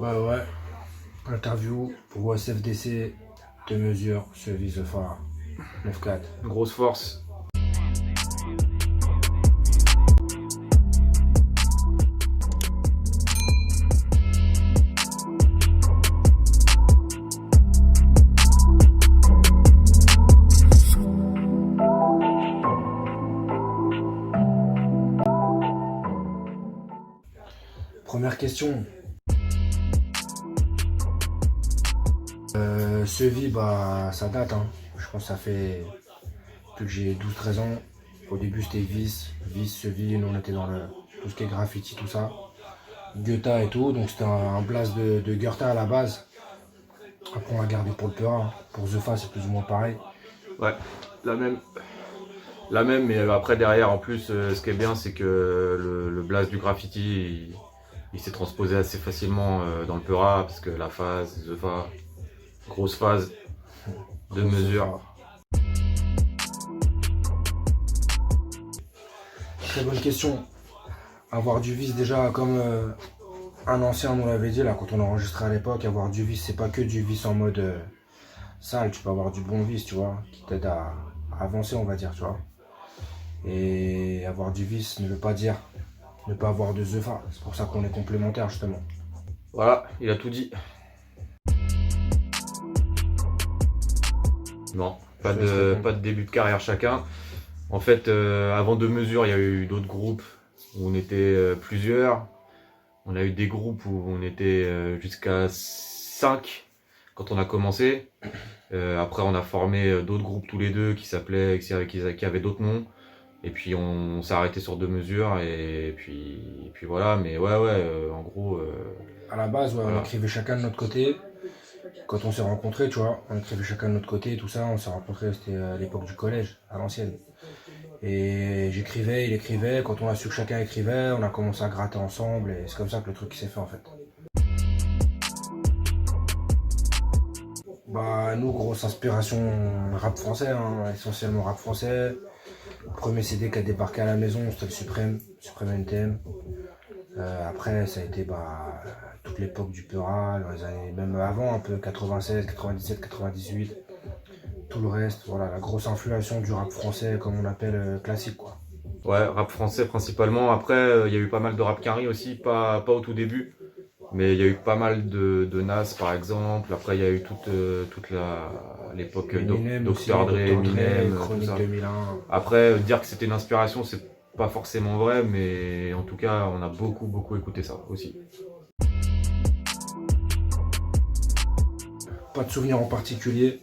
Ouais, ouais. Interview pour OSFDC, 2 mesures, Sevi The Phare, 9-4. Grosse force. Première question. Sevi, bah, ça date, hein. Je pense que ça fait depuis que j'ai 12-13 ans. Au début, c'était Vice, Sevi, nous on était dans tout ce qui est graffiti, tout ça. Goethe et tout, donc c'était un blast de Goethe à la base. Après, on l'a gardé pour le Peura, hein. Pour Zefa, c'est plus ou moins pareil. Ouais, la même. La même, mais après derrière, en plus, ce qui est bien, c'est que le blast du graffiti, il s'est transposé assez facilement dans le Peura, parce que la phase, The Fa, grosse phase, de Grosse mesure. Zefa. Très bonne question. Avoir du vice déjà, comme un ancien nous l'avait dit là quand on enregistrait à l'époque, avoir du vice, c'est pas que du vice en mode sale, tu peux avoir du bon vice, tu vois, qui t'aide à avancer, on va dire, tu vois. Et avoir du vice ne veut pas dire ne pas avoir de Zefa. C'est pour ça qu'on est complémentaires, justement. Voilà, il a tout dit. Non, pas de début de carrière chacun. En fait, avant de mesure, il y a eu d'autres groupes où on était plusieurs. On a eu des groupes où on était jusqu'à 5 quand on a commencé. Après, on a formé d'autres groupes tous les deux qui s'appelaient, qui avaient d'autres noms. Et puis on s'est arrêté sur 2 mesures et puis voilà. Mais ouais, en gros. À la base, ouais, on Voilà. écrivait chacun de notre côté. Quand on s'est rencontrés, tu vois, on écrivait chacun de notre côté et tout ça. On s'est rencontrés, c'était à l'époque du collège, à l'ancienne. Et j'écrivais, il écrivait. Quand on a su que chacun écrivait, on a commencé à gratter ensemble. Et c'est comme ça que le truc s'est fait en fait. Bah, nous, grosse inspiration rap français, hein, essentiellement rap français. Le premier CD qui a débarqué à la maison, c'était le Suprême NTM. Après, ça a été bah, toute l'époque du Peura, dans les années, même avant, un peu 96, 97, 98. Tout le reste, voilà, la grosse influence du rap français, comme on appelle classique, quoi. Ouais, rap français principalement. Après, il y a eu pas mal de rap carry aussi, pas au tout début. Mais il y a eu pas mal de Nas par exemple. Après, il y a eu toute l'époque Eminem aussi, Dr. Dre, Dr. Dre, Eminem, tout Chronique ça. 2001. Après, dire que c'était une inspiration, c'est pas forcément vrai, mais en tout cas, on a beaucoup écouté ça aussi. Pas de souvenirs en particulier.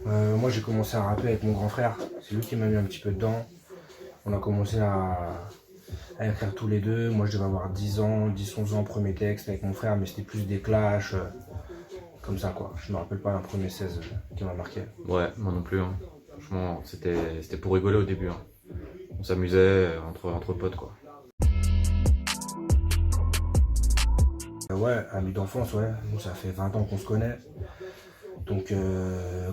Moi, j'ai commencé à rapper avec mon grand frère. C'est lui qui m'a mis un petit peu dedans. On a commencé à écrire tous les deux. Moi, je devais avoir 10 ans, 10-11 ans, premier texte avec mon frère, mais c'était plus des clashs, comme ça, quoi. Je me rappelle pas d'un premier 16 qui m'a marqué. Ouais, moi non plus, hein. Franchement, c'était pour rigoler au début, hein. On s'amusait entre potes, quoi. Ouais, amis d'enfance, ouais. Nous, ça fait 20 ans qu'on se connaît. Donc,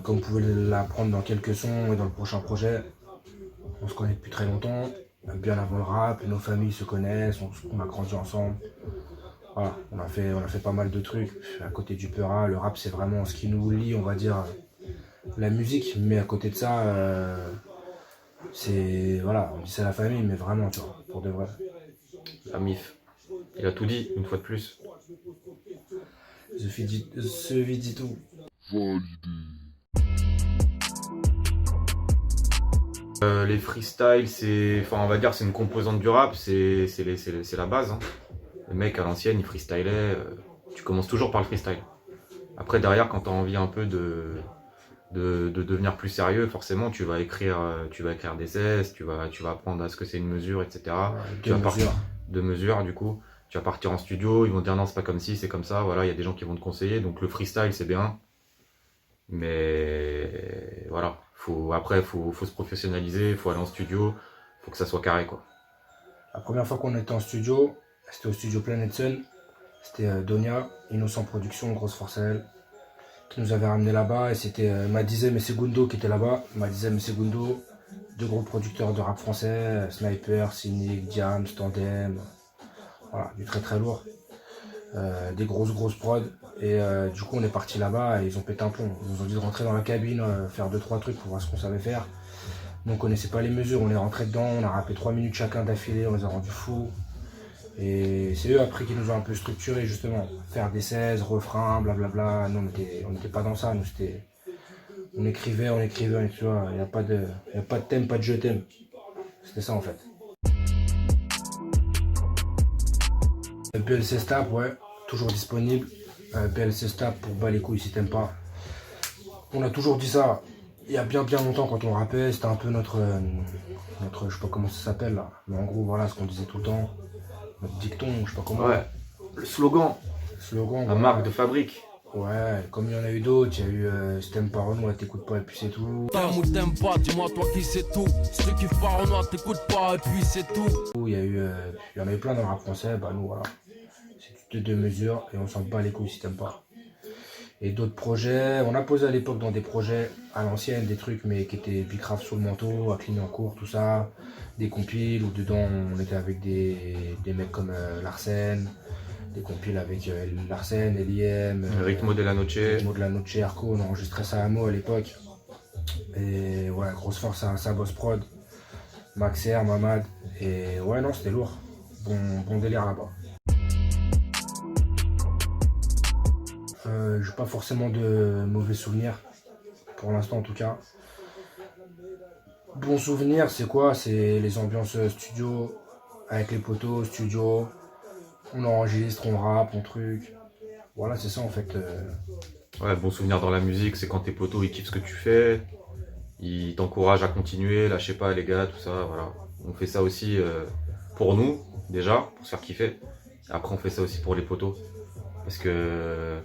comme vous pouvez l'apprendre dans quelques sons et dans le prochain projet, on se connaît depuis très longtemps. Bien avant le rap, nos familles se connaissent, on a grandi ensemble. Voilà, on a fait pas mal de trucs. À côté du Peura, le rap, c'est vraiment ce qui nous lie, on va dire, la musique. Mais à côté de ça, c'est, voilà, on dit c'est la famille, mais vraiment, tu vois, pour de vrai. La MIF. Il a tout dit, une fois de plus. Ce vidi tout. Les freestyles, on va dire, c'est une composante du rap, c'est la base, hein. Le mec à l'ancienne, il freestylait. Tu commences toujours par le freestyle. Après, derrière, quand tu as envie un peu de devenir plus sérieux, forcément, tu vas écrire des cesses, tu vas apprendre à ce que c'est une mesure, etc. Deux mesures. De mesure, du coup. Tu vas partir en studio, ils vont te dire non, c'est pas comme ci, c'est comme ça. Voilà, il y a des gens qui vont te conseiller. Donc le freestyle, c'est bien. Mais voilà, après, faut se professionnaliser, faut aller en studio, faut que ça soit carré, quoi. La première fois qu'on était en studio, c'était au studio Planet Sun. C'était Donia, Innocent Production, grosse force à elle, qui nous avait ramené là-bas. Et c'était Madizem et Segundo qui étaient là-bas. Madizem et Segundo, deux gros producteurs de rap français, Sniper, Cynic, Diam, Tandem. Voilà, du très très lourd. des grosses prods. Et du coup, on est parti là-bas et ils ont pété un plomb. Ils nous ont dit de rentrer dans la cabine, faire 2-3 trucs pour voir ce qu'on savait faire. Nous, on connaissait pas les mesures, on est rentré dedans, on a rappé 3 minutes chacun d'affilée, on les a rendus fous. Et c'est eux après qui nous ont un peu structuré justement. Faire des 16, refrains, blablabla. Nous, on n'était pas dans ça. Nous, c'était. On écrivait, tu vois. Il n'y a pas de thème, pas de je t'aime. C'était ça en fait. PLC Stap, ouais, toujours disponible. PLC Stap pour bas les couilles si t'aimes pas. On a toujours dit ça. Il y a bien longtemps quand on rappait, c'était un peu notre, je sais pas comment ça s'appelle là. Mais en gros, voilà ce qu'on disait tout le temps. Notre dicton, je sais pas comment. Ouais, le slogan. La marque de fabrique. Ouais, comme il y en a eu d'autres, il y a eu si t'aimes pas Renoir, t'écoutes pas et puis c'est tout. T'aimes ou t'aimes pas, dis-moi toi qui c'est tout. Si tu kiffes pas Renoir, t'écoutes pas et puis c'est tout. Il y en a eu plein dans le rap français, bah nous voilà. C'est de 2 mesures et on s'en bat les couilles si t'aimes pas. Et d'autres projets, on a posé à l'époque dans des projets à l'ancienne, des trucs mais qui étaient bicraft sous le manteau, à Clignancourt, tout ça. Des compiles où dedans on était avec des mecs comme Larsen, des compiles avec Larsen, Eliem, Ritmo de la Noche, Arco, on enregistrait ça à Mo à l'époque. Et ouais, grosse force à Sabos Prod, Maxer, Mamad, et ouais non c'était lourd, bon délire là-bas. J'ai pas forcément de mauvais souvenirs, pour l'instant en tout cas. Bon souvenir, c'est quoi? C'est les ambiances studio, avec les potos, studio, on enregistre, on rappe, on truc. Voilà, c'est ça en fait. Ouais, bon souvenir dans la musique, c'est quand tes potos ils kiffent ce que tu fais, ils t'encouragent à continuer, lâchez pas les gars, tout ça, voilà. On fait ça aussi pour nous, déjà, pour se faire kiffer. Après, on fait ça aussi pour les potos. Parce que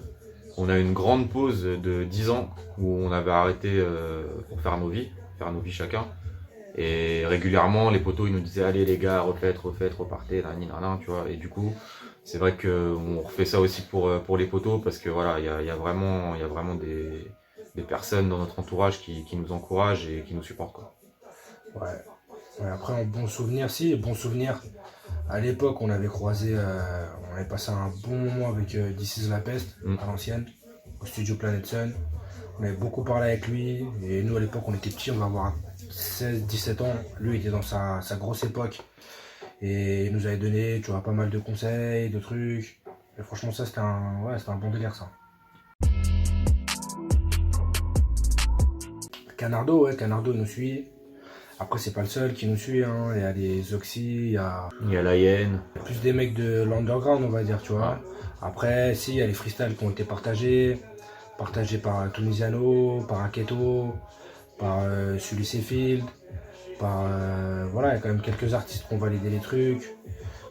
on a une grande pause de 10 ans où on avait arrêté pour faire nos vies chacun. Et régulièrement, les potos, ils nous disaient, allez les gars, refaites, repartez, nanana, tu vois. Et du coup, c'est vrai qu'on refait ça aussi pour les potos parce que voilà, il y a vraiment des personnes dans notre entourage qui nous encouragent et qui nous supportent, quoi. Ouais, après, un bon souvenir, bon souvenir. À l'époque, on avait croisé, on avait passé un bon moment avec This is La Peste, à l'ancienne, au studio Planet Sun. On avait beaucoup parlé avec lui, et nous à l'époque, on était petits, on va avoir 16-17 ans. Lui, il était dans sa grosse époque, et il nous avait donné, tu vois, pas mal de conseils, de trucs. Et franchement, ça, c'était un bon délire, ça. Canardo, il nous suit. Après, c'est pas le seul qui nous suit, hein. Il y a les Oxy, il y a la Hyène. Plus des mecs de l'underground, on va dire, tu vois. Ouais. Après, si, il y a les freestyles qui ont été partagés par Tunisiano, par Aketo, par Sully Sefield, par. Voilà, il y a quand même quelques artistes qui ont validé les trucs.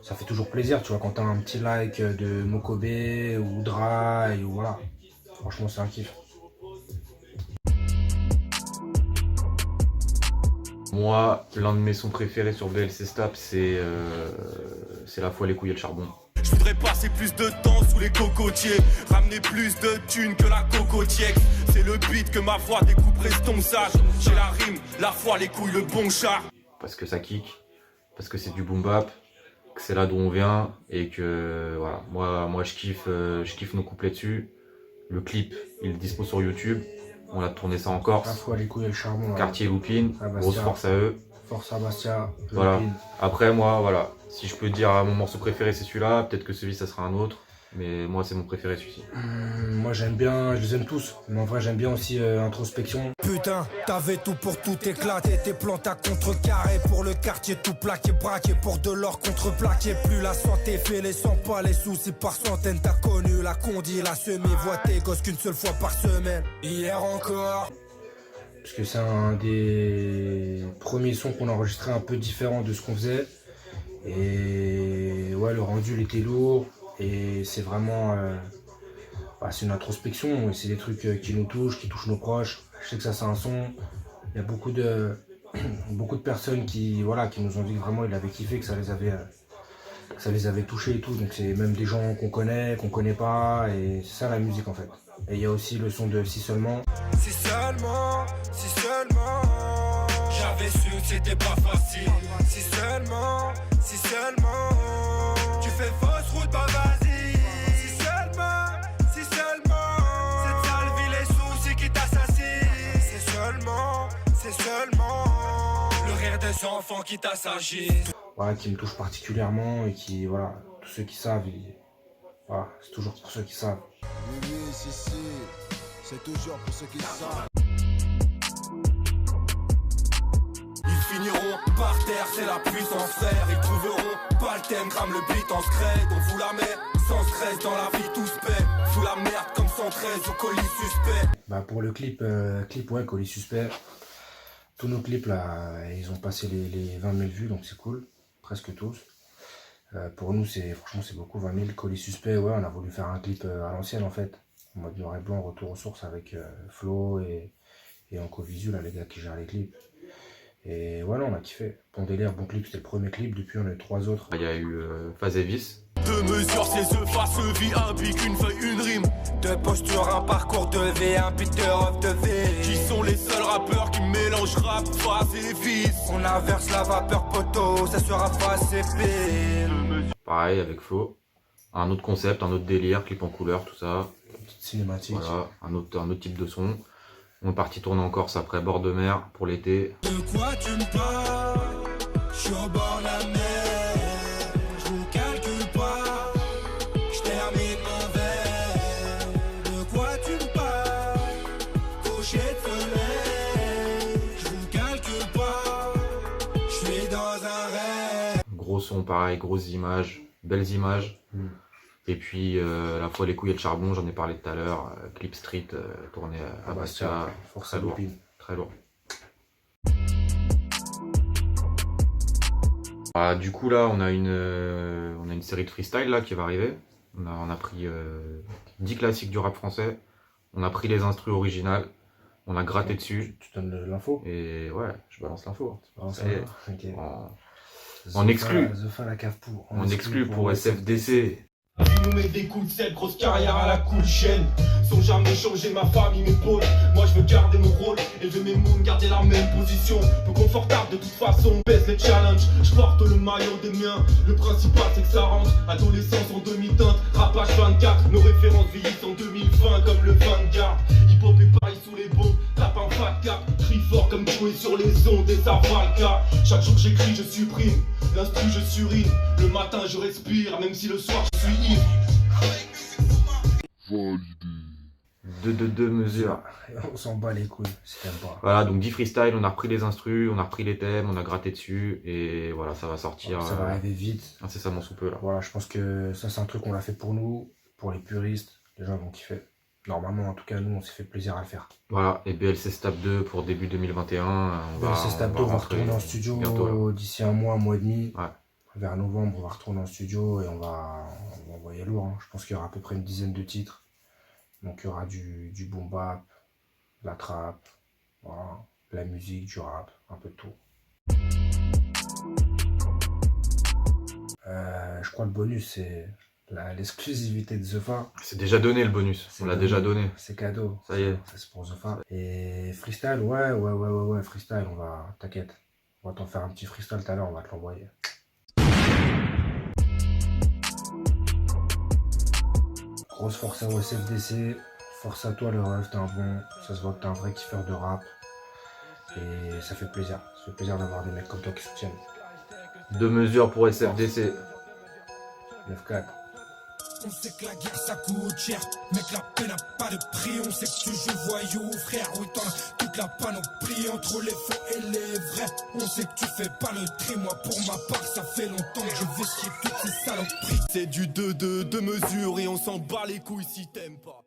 Ça fait toujours plaisir, tu vois, quand t'as un petit like de Mokobe ou Dry, ou voilà. Franchement, c'est un kiff. Moi, l'un de mes sons préférés sur BLC Stap, c'est La fois les couilles et le charbon. Je voudrais passer plus de temps sous les cocotiers, ramener plus de thunes que la cocotière. C'est le beat que ma voix découperait ton sage. J'ai la rime, la foi, les couilles, le bon char. Parce que ça kick, parce que c'est du boom bap, que c'est là d'où on vient et que voilà, moi je kiffe nos couplets dessus. Le clip, il est dispo sur YouTube. On a tourné ça en Corse. La fois les couilles et le charbon. Quartier Loupine, grosse force à eux. Force à Bastia, voilà. Après moi, voilà, si je peux dire mon morceau préféré c'est celui-là, peut-être que celui ça sera un autre. Mais moi c'est mon préféré celui-ci. Moi j'aime bien, je les aime tous. Mais en vrai j'aime bien aussi Introspection. Putain, t'avais tout pour tout éclater. Tes plans t'as contrecarré pour le quartier, tout plaqué, braqué pour de l'or contreplaqué. Plus la santé fait les 100 pas, les soucis par centaines. T'as connu la condi, la semi, vois tes gosses qu'une seule fois par semaine. Hier encore. Parce que c'est un des premiers sons qu'on a enregistré un peu différent de ce qu'on faisait. Et ouais, le rendu il était lourd. Et c'est vraiment c'est une introspection, c'est des trucs qui nous touchent, qui touchent nos proches. Je sais que ça c'est un son, il y a beaucoup de personnes qui nous ont dit que vraiment ils avaient kiffé, que ça les avait touchés et tout. Donc c'est même des gens qu'on connaît pas, et c'est ça la musique en fait. Et il y a aussi le son de Si Seulement. Si seulement, j'avais su que c'était pas facile. Si seulement, tu fais fausse route, bah vas-y. Si enfants qui t'assagissent. Voilà, qui me touche particulièrement et qui, voilà, tous ceux qui savent, voilà, c'est toujours pour ceux qui savent. Oui, si, c'est toujours pour ceux qui savent. Ils finiront par terre, c'est la puissance frère. Ils trouveront pas le thème, crame le beat en scred. On vous la met sans stress, dans la vie tout se paie. Fous la merde comme 113 au colis suspect. Bah pour le clip, ouais, colis suspect. Tous nos clips là, ils ont passé les 20 000 vues, donc c'est cool. Presque tous. Pour nous, franchement, c'est beaucoup, 20 000. Colis suspect, ouais, on a voulu faire un clip à l'ancienne en fait. En mode noir et blanc, retour aux sources avec Flo et Enco Visu, là, les gars qui gèrent les clips. Et voilà, on a kiffé. Bon délire, bon clip, c'était le premier clip. Depuis, on a eu 3 autres. Il y a eu Phase et Vice. 2 mesures, c'est œufs face vie, un pic, une feuille, une rime. 2 postures, un parcours de V, un Peter of the V. Qui sont les seuls rappeurs qui mélangent rap, phase et vice. On inverse la vapeur poteau, ça sera face et pile. Pareil avec Flo. Un autre concept, un autre délire, clip en couleur, tout ça. Petite cinématique. Voilà, un autre type de son. On est parti tourner en Corse après, bord de mer, pour l'été. De quoi tu me parles? Je suis au bord de la mer. Je vous calcule pas. Je termine mon verre. De quoi tu me parles? Coucher de soleil. Je vous calcule pas. Je suis dans un rêve. Gros son pareil, grosses images, belles images. Et puis la fois les couilles et le charbon, j'en ai parlé tout à l'heure. Clip street tourné à Bastia. Force Très à lourd. Lopine. Très lourd. Du coup là on a une série de freestyle là qui va arriver. On a pris 10 classiques du rap français. On a pris les instrus originales. On a gratté dessus. Tu donnes l'info? Et ouais, je balance l'info. Ça Et va. Ok. En exclu. The Fa, la cave pour. En exclu pour SFDC. Nous met des coups de cette grosse carrière à la coup de chaîne. Sans jamais changer ma famille, mes pôles. Moi je veux garder mon rôle, élever mes moons, garder la même position. Peu confortable de toute façon, baisse les challenges. Je porte le maillot des miens, le principal c'est que ça rentre. Adolescence en demi-teinte, rapage 24. Nos références vieillissent en 2020 comme le Vanguard. Hip-hop et Paris sous les bombes, tape un fat cap. Crie fort comme jouer sur les ondes et ça va le cas. Chaque jour j'écris, je supprime. L'instru je surine, le matin je respire, même si le soir je suis ivre. Deux mesures. On s'en bat les couilles, si t'aimes pas. Voilà, donc 10 freestyle, on a repris les instrus, on a repris les thèmes, on a gratté dessus, et voilà, ça va sortir. Ça va arriver vite. Incessamment sous peu là. Voilà, je pense que ça c'est un truc qu'on l'a fait pour nous, pour les puristes, les gens vont kiffer. Normalement, en tout cas, nous on s'est fait plaisir à le faire. Voilà, et BLC Stab 2 pour début 2021. BLC Stab 2, on va retourner en studio bientôt, d'ici un mois et demi. Ouais. Vers novembre, on va retourner en studio et on va envoyer lourd. Hein. Je pense qu'il y aura à peu près une dizaine de titres. Donc il y aura du boom bap, la trap, voilà, la musique, du rap, un peu de tout. Je crois le bonus, c'est l'exclusivité de The Fa. C'est déjà donné le bonus, on l'a déjà donné. C'est cadeau. Ça y est. Ça c'est pour The Fa. Et freestyle, ouais, freestyle, t'inquiète. On va t'en faire un petit freestyle tout à l'heure, on va te l'envoyer. Grosse force à SFDC, force à toi le ref, t'es un bon, ça se voit que t'es un vrai kiffeur de rap. Et ça fait plaisir d'avoir des mecs comme toi qui soutiennent. 2 mesures pour SFDC. 9-4. On sait que la guerre ça coûte cher, mec la paix n'a pas de prix. On sait que tu joues voyou frère, oui t'en as toute la panoplie. Entre les faux et les vrais, on sait que tu fais pas le tri. Moi pour ma part ça fait longtemps que je vestis toutes ces saloperies. C'est du 2 mesures et on s'en bat les couilles si t'aimes pas.